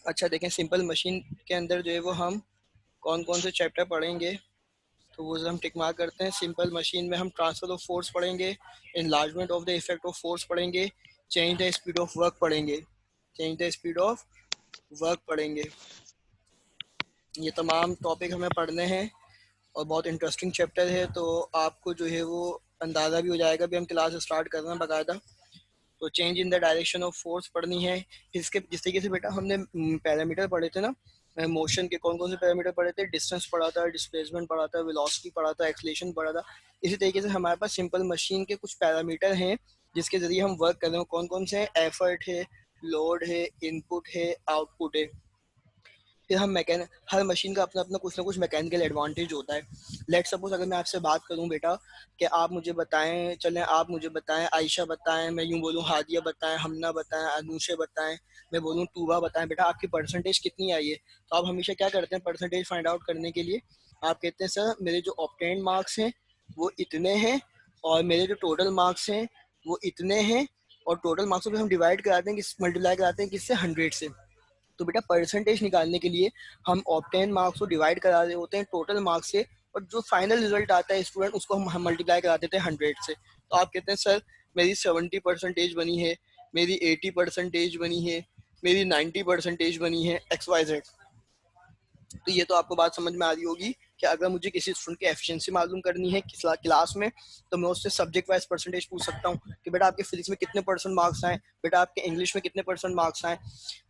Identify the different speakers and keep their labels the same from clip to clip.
Speaker 1: अच्छा देखें, simple machine के अंदर जो है वो हम कौन कौन से चैप्टर पढ़ेंगे, तो वो हम टिक मार्क करते हैं। सिंपल मशीन में हम ट्रांसफर ऑफ फोर्स पढ़ेंगे, enlargement of the effect of force पढ़ेंगे, change the speed of work पढ़ेंगे, change the speed of work पढ़ेंगे। ये तमाम टॉपिक हमें पढ़ने हैं और बहुत इंटरेस्टिंग चैप्टर है, तो आपको जो है वो अंदाज़ा भी हो जाएगा भी हम क्लास स्टार्ट कर रहे हैं बाकायदा। तो change in the direction of force पढ़नी है। इसके जिस तरीके से बेटा हमने पैरामीटर पढ़े थे ना, मोशन के कौन कौन से पैरामीटर पढ़े थे, डिस्टेंस पढ़ा था, डिस्प्लेसमेंट पढ़ा था, वेलोसिटी पढ़ा था, एक्सलेशन पढ़ा था। इसी तरीके से हमारे पास सिंपल मशीन के कुछ पैरामीटर हैं जिसके ज़रिए हम वर्क कर रहे हैं। कौन कौन से हैं? एफर्ट है, लोड है, इनपुट है, आउटपुट है। फिर हम हर मशीन का अपना अपना कुछ ना कुछ मैकेनिकल एडवांटेज होता है। लेट सपोज अगर मैं आपसे बात करूं बेटा कि आप मुझे बताएं, चलें आप मुझे बताएं, आयशा बताएं, मैं यूं बोलूं हादिया बताएं, हमना बताएं, अनूशे बताएं, मैं बोलूं टूबा बताएं, बेटा आपकी परसेंटेज कितनी आई है। तो आप हमेशा क्या करते हैं परसेंटेज फाइंड आउट करने के लिए? आप कहते हैं सर मेरे जो ऑब्टेन्ड मार्क्स हैं वो इतने हैं और मेरे जो टोटल मार्क्स हैं वो इतने हैं, और टोटल मार्क्स को हम डिवाइड कराते हैं, किस मल्टीप्लाई कराते हैं किससे? 100 से। तो बेटा परसेंटेज निकालने के लिए हम ऑब्टेन मार्क्स को डिवाइड करा रहे होते हैं टोटल मार्क्स से, और जो फाइनल रिजल्ट आता है स्टूडेंट उसको हम मल्टीप्लाई करा देते हैं 100 से। तो आप कहते हैं सर मेरी 70% बनी है, मेरी 80% बनी है, मेरी 90% बनी है, XYZ। तो ये तो आपको बात समझ में आ रही होगी कि अगर मुझे किसी स्टूडेंट की एफिशिएंसी मालूम करनी है क्लास में, तो मैं उससे सब्जेक्ट वाइज परसेंटेज पूछ सकता हूँ कि बेटा आपके फिजिक्स में कितने परसेंट मार्क्स आए, बेटा आपके इंग्लिश में कितने परसेंट मार्क्स आए।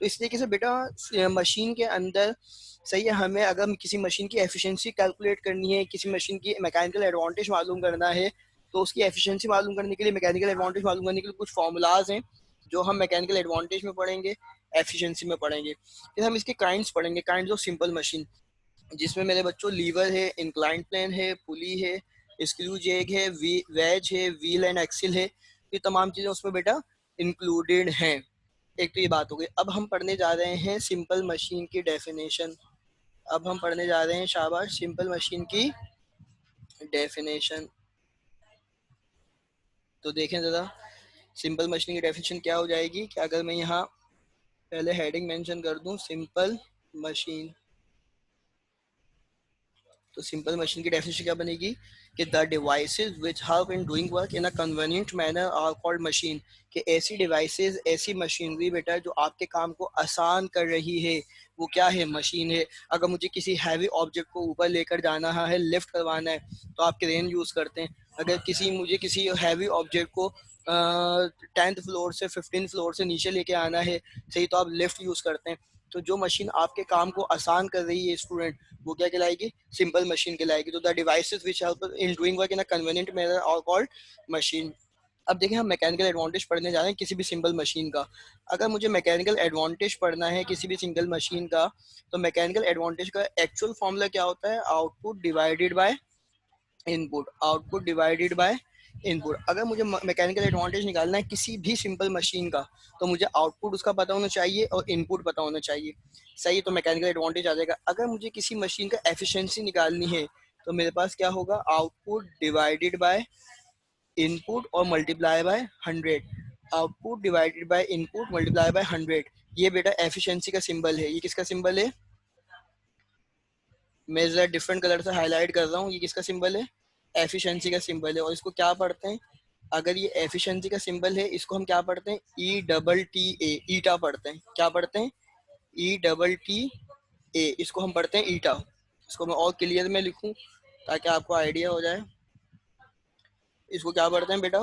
Speaker 1: तो इस तरीके से बेटा मशीन के अंदर सही है, हमें अगर किसी मशीन की एफिशिएंसी कैलकुलेट करनी है, किसी मशीन की मैकेनिकल एडवांटेज मालूम करना है, तो उसकी एफिशिएंसी मालूम करने के लिए, मैकेनिकल एडवांटेज मालूम करने के लिए कुछ फॉर्मूलाज हैं जो हम मैकेनिकल एडवांटेज में पढ़ेंगे, एफिशिएंसी में पढ़ेंगे। फिर हम इसके काइंड्स पढ़ेंगे, काइंड्स ऑफ सिंपल मशीन, जिसमें मेरे बच्चों लीवर है, इंक्लाइंट प्लेन है, पुली है, स्क्रू जैग है, वेज है, व्हील एंड एक्सिल है। ये तमाम चीज़ें उसमें बेटा इंक्लूडेड हैं। एक तो ये बात हो गई। अब हम पढ़ने जा रहे हैं सिंपल मशीन की डेफिनेशन। अब हम पढ़ने जा रहे हैं शाबाश सिंपल मशीन की डेफिनेशन। तो देखें ज़रा सिंपल मशीन की डेफिनेशन क्या हो जाएगी कि अगर मैं यहाँ पहले हेडिंग मेंशन कर दूं सिंपल मशीन, तो सिंपल मशीन की डेफिनेशन क्या बनेगी कि the devices which help in doing work in a convenient manner are called machine. कि ऐसी डिवाइसेस, ऐसी मशीनरी बेटा जो आपके काम को आसान कर रही है, वो क्या है? मशीन है। अगर मुझे किसी हैवी ऑब्जेक्ट को ऊपर लेकर जाना है, लिफ्ट करवाना है, तो आप क्रेन यूज़ करते हैं। अगर मुझे किसी हैवी ऑब्जेक्ट को 10th फ्लोर से 15th फ्लोर से नीचे लेके आना है, सही, तो आप लिफ्ट यूज़ करते हैं। तो जो मशीन आपके काम को आसान कर रही है स्टूडेंट, वो क्या कहलाएगी? सिंपल मशीन कहलाएगी। तो the devices which help in doing work in a convenient manner are called machine. अब देखिए हम मैकेनिकल एडवांटेज पढ़ने जा रहे हैं किसी भी सिंपल मशीन का। अगर मुझे मैकेनिकल एडवांटेज पढ़ना है किसी भी सिंगल मशीन का, तो मैकेनिकल एडवांटेज का एक्चुअल फॉर्मूला क्या होता है? Output divided by input, output divided by input. अगर मुझे मैकेनिकल एडवांटेज निकालना है किसी भी सिंपल मशीन का, तो मुझे आउटपुट उसका पता होना चाहिए और इनपुट पता होना चाहिए, सही। तो मैकेनिकल एडवांटेज आ जाएगा। अगर मुझे किसी मशीन का एफिशिएंसी निकालनी है, तो मेरे पास क्या होगा? आउटपुट डिवाइडेड बाय इनपुट और multiply by 100। Output divided by input multiply by 100। ये बेटा एफिशिएंसी का सिंबल है। ये किसका सिंबल है? मैं जरा डिफरेंट कलर से हाईलाइट कर रहा हूँ। ये किसका सिंबल है? एफिशिएंसी का सिंबल है। और इसको क्या पढ़ते हैं? अगर ये एफिशिएंसी का सिंबल है, इसको हम क्या पढ़ते हैं? E-double-T-A, ईटा पढ़ते हैं। क्या पढ़ते हैं? E-double-T-A, इसको हम पढ़ते हैं ईटा। इसको मैं और क्लियर में लिखूं ताकि आपको आइडिया हो जाए। इसको क्या पढ़ते हैं बेटा?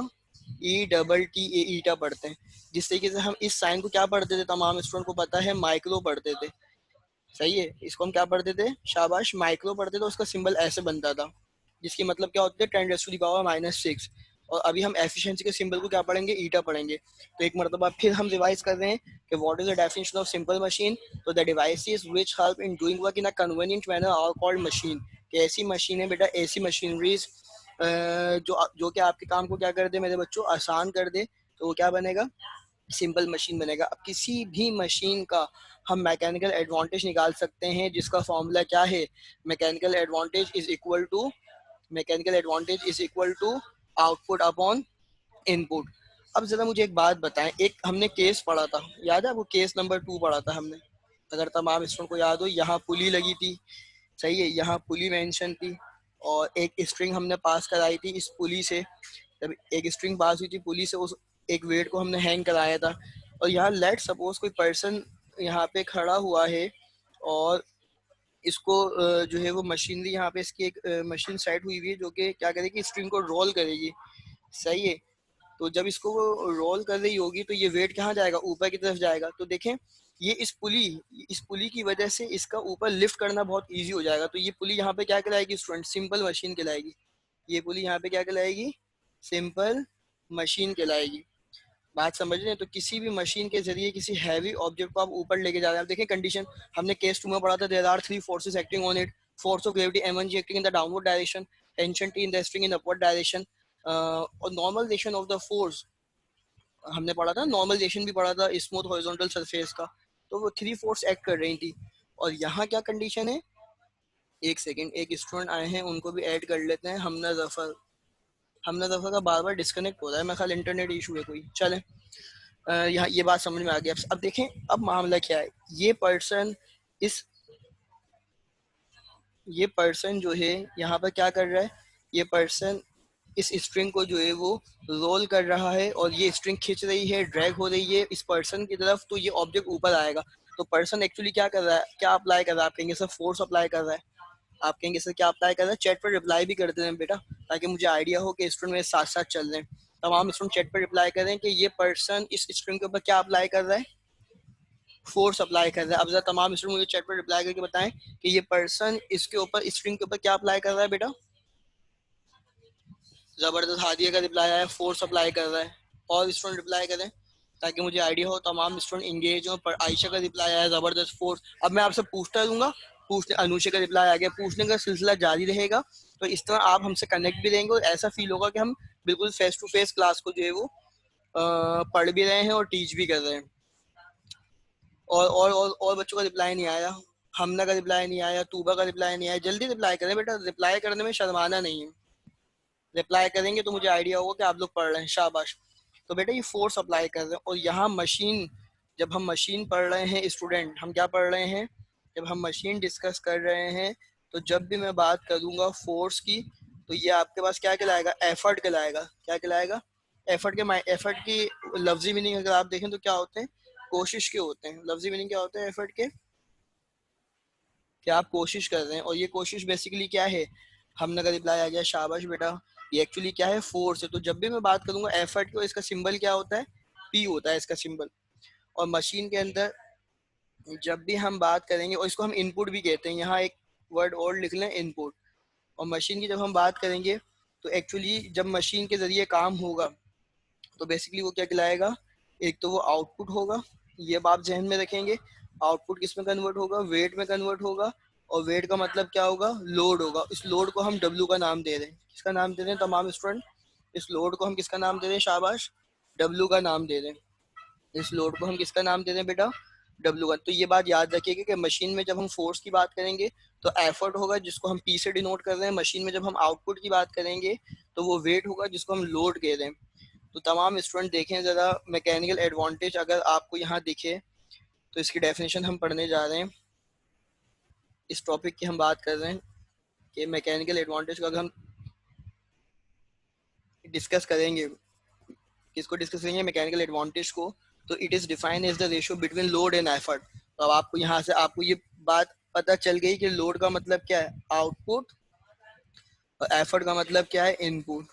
Speaker 1: E-double-T-A, ईटा पढ़ते हैं। जिस तरीके से हम इस साइन को क्या पढ़ते थे, तमाम स्टूडेंट को पता है, माइक्रो पढ़ते थे, सही है। इसको हम क्या पढ़ते थे? शाबाश, माइक्रो पढ़ते थे। उसका सिंबल ऐसे बनता था, जिसकी मतलब क्या होती है? 10⁻⁻⁻�6। और अभी हम एफिशिएंसी के सिंबल को क्या पढ़ेंगे? ईटा पढ़ेंगे। तो एक मरतबा फिर हम रिवाइज कर रहे हैं कि what is the definition of simple machine. तो the devices which help in doing work in a convenient manner are called machine. कि ऐसी मशीनें बेटा, ऐसी मशीनरीज जो जो कि आपके काम को क्या कर दे मेरे बच्चों? आसान कर दे। तो वो क्या बनेगा? सिंपल मशीन बनेगा। अब किसी भी मशीन का हम मैकेनिकल एडवांटेज निकाल सकते हैं, जिसका फॉर्मूला क्या है? Mechanical advantage is equal to, mechanical advantage is equal to output upon input. अब जरा मुझे एक बात बताएं, एक हमने केस पढ़ा था, याद है आपको? केस नंबर 2 पढ़ा था हमने। अगर तमाम स्टूडेंट को याद हो, यहाँ पुली लगी थी, सही है, यहाँ पुली मेंशन थी, और एक स्ट्रिंग हमने पास कराई थी इस पुली से। जब एक स्ट्रिंग पास हुई थी पुली से, उस एक वेट को हमने हैंग कराया था। और यहाँ लेट सपोज कोई पर्सन यहाँ पे खड़ा हुआ है, और इसको जो है वो मशीनरी, यहाँ पे इसकी एक मशीन सेट हुई हुई है जो कि क्या करेगी, स्ट्रिंग को रोल करेगी, सही है। तो जब इसको वो रोल कर रही होगी तो ये वेट कहाँ जाएगा, ऊपर की तरफ जाएगा। तो देखें, ये इस पुली की वजह से इसका ऊपर लिफ्ट करना बहुत इजी हो जाएगा। तो ये पुली यहाँ पे क्या कहलाएगी स्टूडेंट, सिंपल मशीन कहलाएगी। ये पुली यहाँ पे क्या कहलाएगी, सिंपल मशीन कहलाएगी। बात समझ रहे हैं? तो किसी भी मशीन के जरिए किसी हैवी ऑब्जेक्ट को आप ऊपर लेके जा रहे हैं। आप देखें कंडीशन, हमने केस 2 में पढ़ा था, there are 3 forces acting on it, force of gravity m1g acting in the downward direction, tension T in the string in upward direction, और नॉर्मलाइजेशन ऑफ द फोर्स हमने पढ़ा था, नॉर्मलाइजेशन भी पढ़ा था स्मूथ हॉरिजॉन्टल सरफेस का। तो वो 3 फोर्स एक्ट कर रही थी। और यहाँ क्या कंडीशन है, एक सेकेंड, एक स्टूडेंट आए हैं, उनको भी ऐड कर लेते हैं। हमना जफर का बार बार डिस्कनेक्ट हो रहा है, मैं ख्याल इंटरनेट इशू है कोई। चले, यहाँ ये बात समझ में आ गई। अब देखें अब मामला क्या है। इस ये पर्सन जो है यहाँ पर क्या कर रहा है, ये पर्सन इस स्ट्रिंग को जो है वो रोल कर रहा है, और ये स्ट्रिंग खींच रही है, ड्रैग हो रही है इस पर्सन की तरफ, तो ये ऑब्जेक्ट ऊपर आएगा। तो पर्सन एक्चुअली क्या कर रहा है, क्या अप्लाई कर रहा है, आप कहेंगे सर फोर्स अप्लाई कर रहा है। आप कहेंगे सर क्या अप्लाई कर रहा है, चैट पर रिप्लाई भी कर दें बेटा, ताकि मुझे आइडिया हो कि स्टूडेंट मेरे साथ साथ चल रहे हैं। तमाम स्टूडेंट चैट पर रिप्लाई करें कि ये पर्सन इस स्ट्रिंग के ऊपर क्या अप्लाई कर रहा है, फोर्स अप्लाई कर रहा है। अब जरा तमाम स्टूडेंट मुझे चैट पर रिप्लाई करके बताएं कि ये पर्सन इसके ऊपर, स्ट्रिंग के ऊपर क्या अप्लाई कर रहा है बेटा। जबरदस्त, हादिया का रिप्लाई आया, फोर्स अप्लाई कर रहा है। और स्टूडेंट रिप्लाई करें ताकि मुझे आइडिया हो, तमाम स्टूडेंट इंगेज हो। पर आयशा का रिप्लाई आया, जबरदस्त, फोर्स। अब मैं आपसे पूछता रहूंगा, पूछने, अनुषा का रिप्लाई आ गया, पूछने का सिलसिला जारी रहेगा। तो इस तरह आप हमसे कनेक्ट भी रहेंगे, और ऐसा फील होगा कि हम बिल्कुल फेस टू फेस क्लास को जो है वो पढ़ भी रहे हैं और टीच भी कर रहे हैं। और बच्चों का रिप्लाई नहीं आया, हमना का रिप्लाई नहीं आया, तूबा का रिप्लाई नहीं आया। जल्दी रिप्लाई करें बेटा, रिप्लाई करने में शर्माना नहीं है। रिप्लाई करेंगे तो मुझे आइडिया होगा कि आप लोग पढ़ रहे हैं, शाबाश। तो बेटा ये फोर्स अप्लाई कर रहे हैं, और यहाँ मशीन, जब हम मशीन पढ़ रहे हैं स्टूडेंट, हम क्या पढ़ रहे हैं, जब हम मशीन डिस्कस कर रहे हैं, तो जब भी मैं बात करूँगा फोर्स की, तो ये आपके पास क्या कहलाएगा, एफर्ट कहलाएगा। क्या कहलाएगा, एफर्ट के। एफर्ट की लफ्जी मीनिंग अगर आप देखें तो क्या होते हैं, कोशिश के होते हैं। लफ्जी मीनिंग क्या होते हैं एफर्ट के, कि आप कोशिश कर रहे हैं। और ये कोशिश बेसिकली क्या है, हमने का रिप्लाई आ गया, शाबाश बेटा। ये एक्चुअली क्या है, फोर्स है। तो जब भी मैं बात करूंगा एफर्ट की, इसका सिंबल क्या होता है, पी होता है इसका सिंबल। और मशीन के अंदर जब भी हम बात करेंगे, और इसको हम इनपुट भी कहते हैं, यहाँ एक वर्ड और लिख लें, इनपुट। और मशीन की जब हम बात करेंगे, तो एक्चुअली जब मशीन के जरिए काम होगा, तो बेसिकली वो क्या कहलाएगा, एक तो वो आउटपुट होगा, ये आप जहन में रखेंगे। आउटपुट किस में कन्वर्ट होगा, वेट में कन्वर्ट होगा। और वेट का मतलब क्या होगा, लोड होगा। इस लोड को हम डब्ल्यू का नाम दे रहे हैं। किसका नाम दे रहे हैं तमाम स्टूडेंट, इस लोड को हम किसका नाम दे रहे हैं, शाबाश, डब्ल्यू का नाम दे रहे हैं। इस लोड को हम किसका नाम दे रहे हैं बेटा, डब्ल्यू का। तो ये बात याद रखिएगा कि मशीन में जब हम फोर्स की बात करेंगे तो एफर्ट होगा, जिसको हम पी से डिनोट कर रहे हैं। मशीन में जब हम आउटपुट की बात करेंगे तो वो वेट होगा, जिसको हम लोड कह रहे हैं। तो तमाम स्टूडेंट देखें ज़रा, मैकेनिकल एडवांटेज अगर आपको यहाँ दिखे, तो इसकी डेफिनेशन हम पढ़ने जा रहे हैं। इस टॉपिक की हम बात कर रहे हैं कि मैकेनिकल एडवांटेज को अगर हम डिस्कस करेंगे, किसको डिस्कस करेंगे, मैकेनिकल एडवांटेज को। तो it is defined as the ratio between load and effort. तो अब आपको यहाँ से आपको ये बात पता चल गई कि लोड का मतलब क्या है, आउटपुट, और एफर्ट का मतलब क्या है, इनपुट।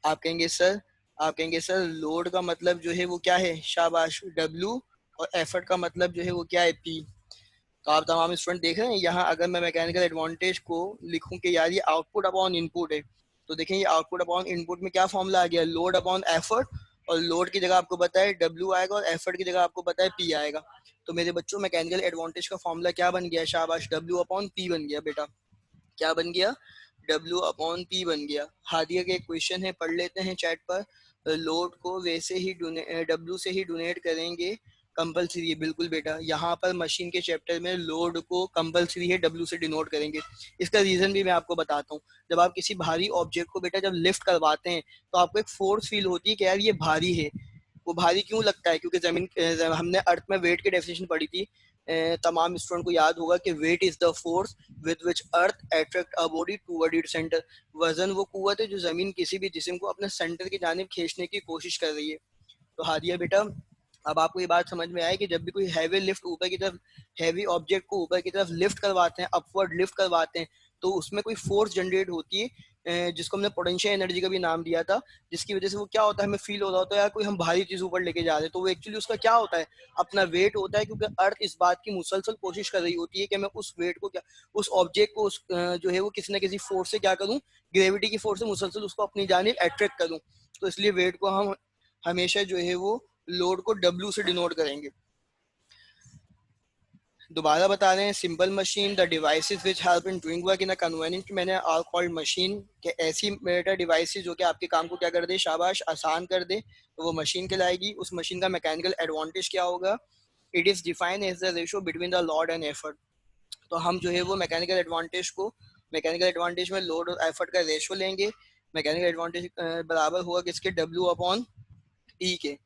Speaker 1: आप कहेंगे सर लोड का मतलब जो है वो क्या है, शाबाश, डब्ल्यू। और एफर्ट का मतलब जो है वो क्या है, पी। तो आप तमाम स्टूडेंट देख रहे हैं, यहाँ अगर मैं मैकेनिकल एडवांटेज को लिखूं कि यार ये आउटपुट अपॉन इनपुट है, तो देखें ये आउटपुट अपॉन इनपुट में क्या फॉर्मूला आ गया, लोड अपॉन एफर्ट। और लोड की जगह आपको पता है डब्ल्यू आएगा, और एफर्ट की जगह आपको पता है पी आएगा। तो मेरे बच्चों मैकेनिकल एडवांटेज का फॉर्मूला क्या बन गया, शाबाश, डब्ल्यू अपॉन पी बन गया बेटा। क्या बन गया, डब्ल्यू अपॉन पी बन गया। हादिया के एक क्वेश्चन है, पढ़ लेते हैं चैट पर। लोड को वैसे ही डब्ल्यू से ही डोनेट करेंगे, कंपलसरी है। बिल्कुल बेटा, यहाँ पर मशीन के चैप्टर में लोड को कंपलसरी है डब्ल्यू से डिनोट करेंगे। इसका रीजन भी मैं आपको बताता हूँ। जब आप किसी भारी ऑब्जेक्ट को बेटा जब लिफ्ट करवाते हैं, तो आपको एक फोर्स फील होती है कि यार ये भारी है। वो भारी क्यों लगता है? क्योंकि जमीन हमने अर्थ में वेट की डेफिनेशन पढ़ी थी, तमाम स्टूडेंट को याद होगा कि weight is the force with which earth attract a body toward its centre. वजन वो कुव्वत है जो जमीन किसी भी जिस्म को अपने सेंटर की जानिब खींचने की कोशिश कर रही है। तो हादिया बेटा, अब आपको ये बात समझ में आए कि जब भी कोई हैवी लिफ्ट ऊपर की तरफ, हैवी ऑब्जेक्ट को ऊपर की तरफ लिफ्ट करवाते हैं, अपवर्ड लिफ्ट करवाते हैं, तो उसमें कोई फोर्स जनरेट होती है, जिसको हमने पोटेंशियल एनर्जी का भी नाम दिया था, जिसकी वजह से वो क्या होता है, हमें फील हो रहा होता है यार कोई हम भारी चीज ऊपर लेके जा रहे हैं, तो वो एक्चुअली उसका क्या होता है, अपना वेट होता है। क्योंकि अर्थ इस बात की मुसलसल कोशिश कर रही होती है कि मैं उस वेट को क्या, उस ऑब्जेक्ट को जो है वो किसी ना किसी फोर्स से क्या करूँ, ग्रेविटी की फोर्स से मुसलसल उसको अपनी जानिब अट्रैक्ट करूँ। तो इसलिए वेट को हम हमेशा जो है वो लोड को W से डिनोट करेंगे। दोबारा बता रहे हैं, simple machine the devices which help in doing work in a convenient manner are called machine, के ऐसी मेटा डिवाइसेस जो कि आपके काम को क्या कर दे, शाबाश, आसान कर दे, तो वो मशीन कहलाएगी। उस मशीन का मैकेनिकल एडवांटेज क्या होगा? It is defined as the ratio between the load and effort. तो हम जो है वो मैकेनिकल एडवांटेज को, मैकेनिकल एडवांटेज में लोड और एफर्ट का रेशियो लेंगे। मैकेनिकल एडवांटेज बराबर होगा किसके, W/E के।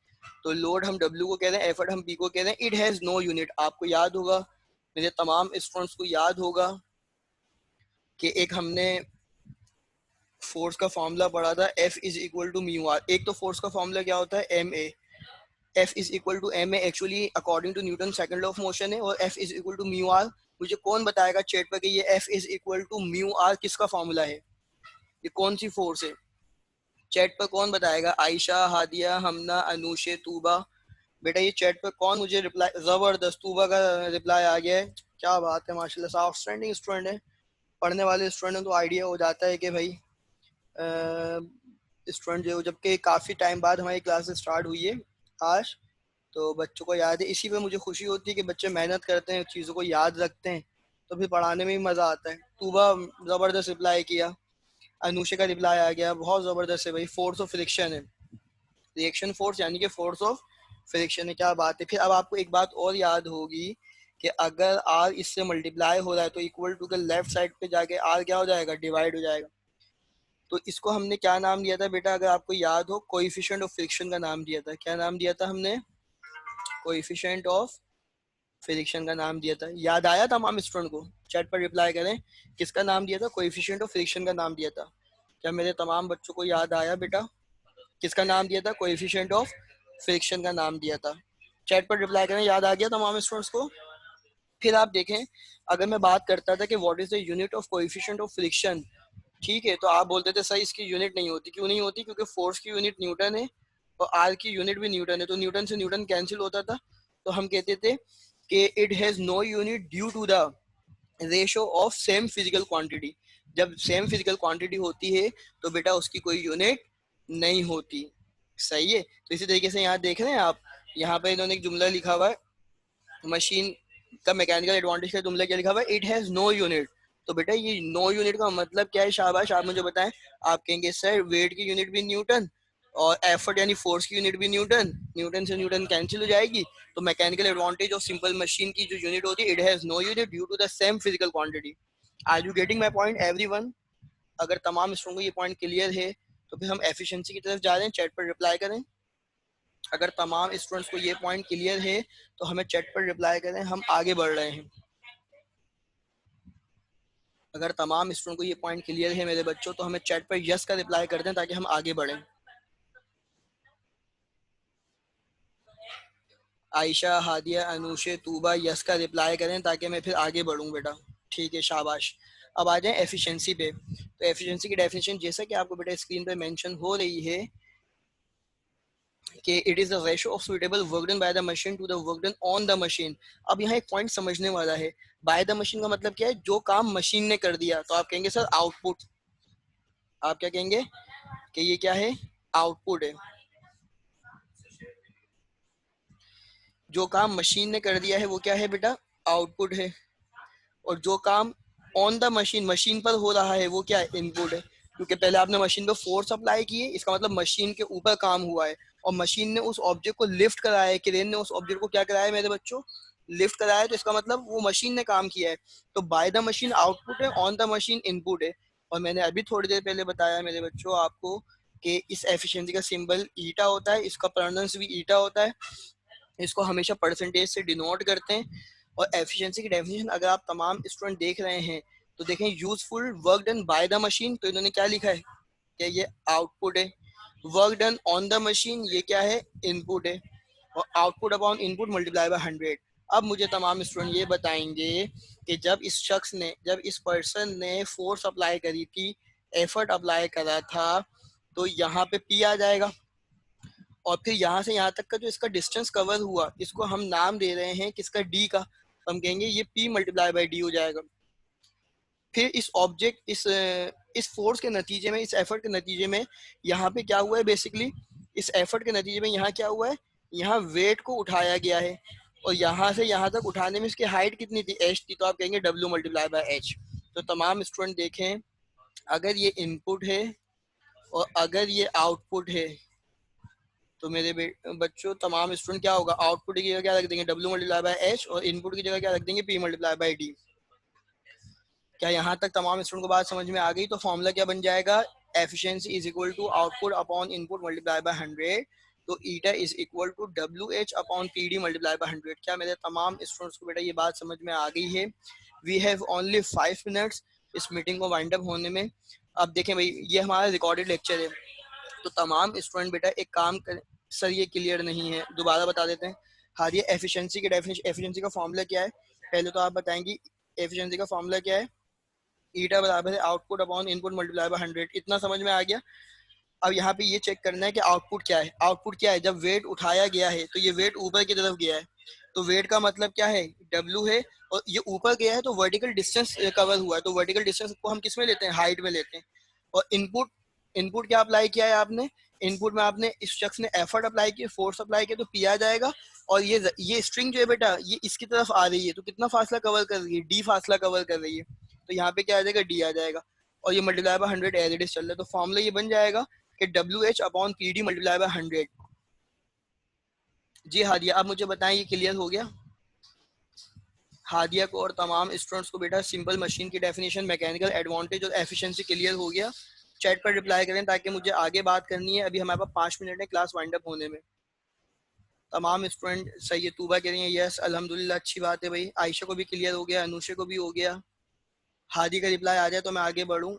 Speaker 1: तो लोड हम W को कह रहे हैं, एफर्ट हम P को कह रहे हैं। इट हैज नो यूनिट, आपको याद होगा, मेरे तमाम स्टूडेंट्स को याद होगा कि एक हमने फोर्स का फॉर्मूला पढ़ा था, F is equal to mu r. एक तो फोर्स का फॉर्मूला क्या होता है, Ma। F is equal to Ma actually according to Newton second law of motion है, और F is equal to mu r. मुझे कौन बताएगा चैट पर कि ये F is equal to mu r किसका फॉर्मूला है, ये कौन सी फोर्स है? चैट पर कौन बताएगा? आयशा, हादिया, हमना, अनुशे, तूबा। बेटा ये चैट पे कौन मुझे रिप्लाई, जबरदस्त, तूबा का रिप्लाई आ गया है, क्या बात है, माशाल्लाह, आउटस्टैंडिंग स्टूडेंट है। पढ़ने वाले स्टूडेंट को आइडिया हो जाता है कि भाई स्टूडेंट जो, जबकि काफ़ी टाइम बाद हमारी क्लासेस स्टार्ट हुई है आज, तो बच्चों को याद है। इसी पे मुझे खुशी होती है कि बच्चे मेहनत करते हैं, चीज़ों को याद रखते हैं, तो फिर पढ़ाने में भी मज़ा आता है। तूबा ज़बरदस्त रिप्लाई किया, अनुषे का रिप्लाई आ गया, बहुत ज़बरदस्त है भाई। फोर्स ऑफ फ्रिक्शन है, रिएक्शन फोर्स यानी कि फोर्स ऑफ फ्रिक्शन है, क्या बात है। फिर अब आपको एक बात और याद होगी कि अगर आर इससे मल्टीप्लाई हो रहा है तो इक्वल टू के लेफ्ट साइड पे जाके आर क्या हो जाएगा, डिवाइड हो जाएगा। तो इसको हमने क्या नाम दिया था बेटा, अगर आपको याद हो, कोएफिशिएंट ऑफ फ्रिक्शन का नाम दिया था। क्या नाम दिया था हमने? कोएफिशिएंट ऑफ फ्रिक्शन का नाम दिया था। याद आया तमाम स्टूडेंट को? चैट पर रिप्लाई करें, किसका नाम दिया था? कोएफिशिएंट ऑफ फ्रिक्शन का नाम दिया था। क्या मेरे तमाम बच्चों को याद आया बेटा? किसका नाम दिया था? कोएफिशिएंट ऑफ फ्रिक्शन का नाम दिया था। चैट पर रिप्लाई करें, याद आ गया तमाम स्टूडेंट्स को? फिर आप देखें, अगर मैं बात करता था कि what is the unit of coefficient of friction, ठीक है, तो आप बोलते थे सर इसकी यूनिट नहीं होती। क्यों नहीं होती? क्योंकि फोर्स की यूनिट न्यूटन है और आर की यूनिट भी न्यूटन है, तो न्यूटन से न्यूटन कैंसिल होता था। तो हम कहते थे कि it has no unit due to the ratio of same physical quantity. जब सेम फिजिकल क्वांटिटी होती है तो बेटा उसकी कोई यूनिट नहीं होती। सही है। तो इसी तरीके से यहाँ देख रहे हैं आप, यहाँ पे इन्होंने एक जुमला लिखा हुआ है, मशीन का मैकेनिकल एडवांटेज का जुमला क्या लिखा हुआ है, इट हैज नो यूनिट। तो बेटा ये नो यूनिट का मतलब क्या है? शाबाश, आप मुझे बताएं। आप कहेंगे सर वेट की यूनिट भी न्यूटन और एफर्ट यानी फोर्स की यूनिट भी न्यूटन, न्यूटन से न्यूटन कैंसिल हो जाएगी। तो mechanical advantage of simple machine की जो यूनिट होती है, it has no unit due to the same physical quantity. Are you getting my point everyone? अगर तमाम स्टूडेंट को ये पॉइंट क्लियर है तो फिर हम एफिशिएंसी की तरफ जा रहे हैं, चैट पर रिप्लाई करें। अगर तमाम स्टूडेंट्स को ये पॉइंट क्लियर है तो हमें चैट पर रिप्लाई करें, हम आगे बढ़ रहे हैं। अगर तमाम स्टूडेंट को ये पॉइंट क्लियर है मेरे बच्चों, तो हमें चैट पर यस का रिप्लाई कर दें ताकि हम आगे बढ़ें। आयशा, हादिया, अनुशे, तूबा यस का रिप्लाई करें ताकि मैं फिर आगे बढ़ूं बेटा। ठीक है, शाबाश। अब आ जाएं एफिशिएंसी पे। तो एफिशिएंसी की डेफिनेशन जैसा कि आपको बेटा स्क्रीन पे मेंशन हो रही है कि it is the ratio of suitable work done by the machine to the work done on the machine. अब यहाँ एक पॉइंट समझने वाला है, बाय द मशीन का मतलब क्या है? जो काम मशीन ने कर दिया। तो आप कहेंगे सर आउटपुट, आप क्या कहेंगे कि ये क्या है? आउटपुट है। जो काम मशीन ने कर दिया है वो क्या है बेटा? आउटपुट है। और जो काम ऑन द मशीन, मशीन पर हो रहा है, वो क्या है? इनपुट है। क्योंकि पहले आपने मशीन पे फोर्स अप्लाई की है, इसका मतलब मशीन के ऊपर काम हुआ है, और मशीन ने उस ऑब्जेक्ट को लिफ्ट कराया है, क्रेन ने उस ऑब्जेक्ट को क्या कराया है मेरे बच्चों? लिफ्ट कराया है। तो इसका मतलब वो मशीन ने काम किया है। तो बाय द मशीन आउटपुट है, ऑन द मशीन इनपुट है। और मैंने अभी थोड़ी देर पहले बताया मेरे बच्चों आपको कि इस एफिशिएंसी का सिंबल ईटा होता है, इसका प्रोनाउंस भी ईटा होता है, इसको हमेशा परसेंटेज से डिनोट करते हैं। और एफिशिएंसी की डेफिनेशन अगर आप तमाम स्टूडेंट देख रहे हैं तो देखें, useful work done by the machine, तो इन्होंने क्या लिखा है कि ये आउटपुट है। Work done on the machine, ये क्या है, इनपुट है। और output upon input multiply by 100। अब मुझे तमाम स्टूडेंट ये बताएंगे कि जब इस पर्सन ने फोर्स अप्लाई करी थी, एफर्ट अप्लाई करा था, तो यहाँ पे पी आ जाएगा। और फिर यहाँ से यहाँ तक का जो इसका डिस्टेंस कवर हुआ, इसको हम नाम दे रहे हैं किसका, डी का, तो हम कहेंगे ये पी मल्टीप्लाई बाई डी हो जाएगा। फिर इस फोर्स के नतीजे में, इस एफर्ट के नतीजे में यहाँ पे क्या हुआ है, बेसिकली इस एफर्ट के नतीजे में यहाँ क्या हुआ है, यहाँ वेट को उठाया गया है। और यहाँ से यहाँ तक उठाने में इसकी हाइट कितनी थी, एच थी, तो आप कहेंगे डब्ल्यू मल्टीप्लाई बाई एच। तो तमाम स्टूडेंट देखें, अगर ये इनपुट है और अगर ये आउटपुट है, तो मेरे बच्चों तमाम स्टूडेंट क्या होगा, आउटपुट की जगह क्या रख देंगे, डब्ल्यू मल्टीप्लाई बाई एच, और इनपुट की जगह क्या रख देंगे, पी मल्टीप्लाई बाई डी। क्या यहाँ तक तमाम स्टूडेंट को बात समझ में आ गई? तो फॉर्मूला क्या बन जाएगा, efficiency is equal to output upon input multiply by 100, तो ईटा इज इक्वल टू डब्ल्यू h upon p d multiply by 100। क्या मेरे तमाम स्टूडेंट्स को बेटा ये बात समझ में आ गई है? वी हैव ओनली 5 मिनट्स इस मीटिंग को वाइंड अप होने में। अब देखें भाई, ये हमारा रिकॉर्डेड लेक्चर है, तो तमाम स्टूडेंट बेटा एक काम कर, सर ये क्लियर नहीं है, दोबारा बता देते हैं। हाँ, ये एफिशिएंसी के डेफिनेशन, एफिशिएंसी का फॉर्मूला क्या है, पहले तो आप बताएंगी एफिशिएंसी का फॉर्मूला क्या है, ईटा बराबर है output upon input multiply by 100। इतना समझ में आ गया? अब यहाँ पे ये चेक करना है कि आउटपुट क्या है। आउटपुट क्या है, जब वेट उठाया गया है तो ये वेट ऊपर की तरफ गया है, तो वेट का मतलब क्या है, डब्ल्यू है, और ये ऊपर गया है तो वर्टिकल डिस्टेंस कवर हुआ है, तो वर्टिकल डिस्टेंस को हम किस में लेते हैं, हाइट में लेते हैं। और इनपुट, इनपुट क्या अप्लाई किया है आपने, इनपुट में आपने, इस शख्स ने एफर्ट अप्लाई किया, फोर्स अप्लाई किया, तो पी आ जाएगा। और ये स्ट्रिंग जो है बेटा, ये इसकी तरफ आ रही है, तो कितना फासला कवर कर रही है, डी फासला कवर कर रही है, तो यहाँ पे क्या आ जाएगा, डी आ जाएगा। और ये multiply by 100 as it is चल रहा है, तो फॉर्मूला ये बन जाएगा कि डब्ल्यू h upon p d multiply by 100। जी हादिया, आप मुझे बताएं ये क्लियर हो गया? हादिया को और तमाम स्टूडेंट्स को बेटा सिंपल मशीन की डेफिनेशन, मैकेनिकल एडवांटेज और एफिशिएंसी क्लियर हो गया? चैट पर रिप्लाई करें ताकि मुझे आगे बात करनी है। अभी हमारे पास 5 मिनट है क्लास वाइंड अप होने में। तमाम स्टूडेंट सही है, तूबा कह रही है यस अल्हम्दुलिल्लाह, अच्छी बात है भाई। आयशा को भी क्लियर हो गया, अनुषा को भी हो गया। हादी का रिप्लाई आ जाए तो मैं आगे बढ़ूं।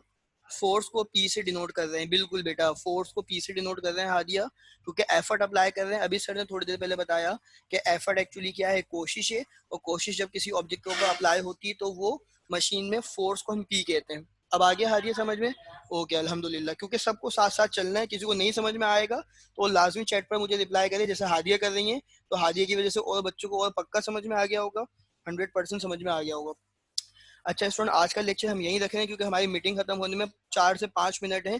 Speaker 1: फोर्स को पी से डिनोट कर रहे हैं, बिल्कुल बेटा, फोर्स को पी से डिनोट कर रहे हैं हादिया, क्योंकि एफर्ट अप्लाई कर रहे हैं। अभी सर ने थोड़ी देर पहले बताया कि एफर्ट एक्चुअली क्या है, कोशिश है, और कोशिश जब किसी ऑब्जेक्ट के ऊपर अप्लाई होती है तो वो मशीन में फोर्स को हम पी कहते हैं। अब आगे हादिया समझ में? ओके अल्हम्दुलिल्लाह, क्योंकि सबको साथ साथ चलना है, किसी को नहीं समझ में आएगा तो लाजमी चैट पर मुझे रिप्लाई करे, जैसे हादिया कर रही है, तो हादिया की वजह से और बच्चों को और पक्का समझ में आ गया होगा, 100% समझ में आ गया होगा। अच्छा स्टूडेंट, आज का लेक्चर हम यहीं रख रहे हैं क्योंकि हमारी मीटिंग खत्म होने में 4 से 5 मिनट है।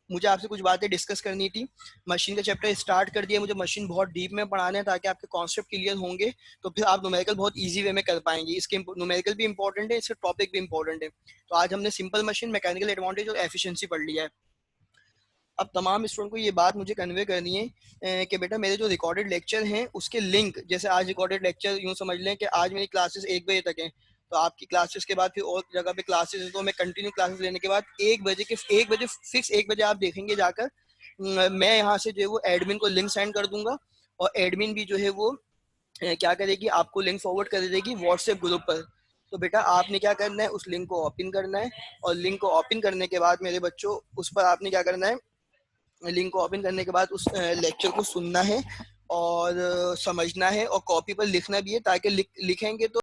Speaker 1: मुझे आपसे कुछ बातें डिस्कस करनी थी। मशीन का चैप्टर स्टार्ट कर दिया, मुझे मशीन बहुत डीप में पढ़ाना है ताकि आपके कॉन्सेप्ट क्लियर होंगे, तो फिर आप न्यूमेरिकल बहुत इजी वे में कर पाएंगे। इसके न्यूमेरिकल भी इंपॉर्टेंट है, इसका टॉपिक भी इंपॉर्टेंट है। तो आज हमने सिंपल मशीन, मैकेनिकल एडवांटेज और एफिशिएंसी पढ़ लिया है। अब तमाम स्टूडेंट को ये बात मुझे कन्वे करनी है कि बेटा मेरे जो रिकॉर्डेड लेक्चर हैं उसके लिंक, जैसे आज रिकॉर्डेड लेक्चर यूँ समझ लें कि आज मेरी क्लासेस 1 बजे तक हैं, तो आपकी क्लासेस के बाद फिर और जगह पे क्लासेस है, तो मैं कंटिन्यू क्लासेस लेने के बाद 1 बजे फिक्स 1 बजे आप देखेंगे जाकर, मैं यहाँ से जो है वो एडमिन को लिंक सेंड कर दूंगा, और एडमिन भी जो है वो क्या करेगी, आपको लिंक फॉरवर्ड कर देगी व्हाट्सएप ग्रुप पर। तो बेटा आपने क्या करना है, उस लिंक को ओपन करना है, और लिंक को ओपन करने के बाद मेरे बच्चों, उस पर आपने क्या करना है, लिंक को ओपन करने के बाद उस लेक्चर को सुनना है और समझना है, और कॉपी पर लिखना भी है, ताकि लिखेंगे तो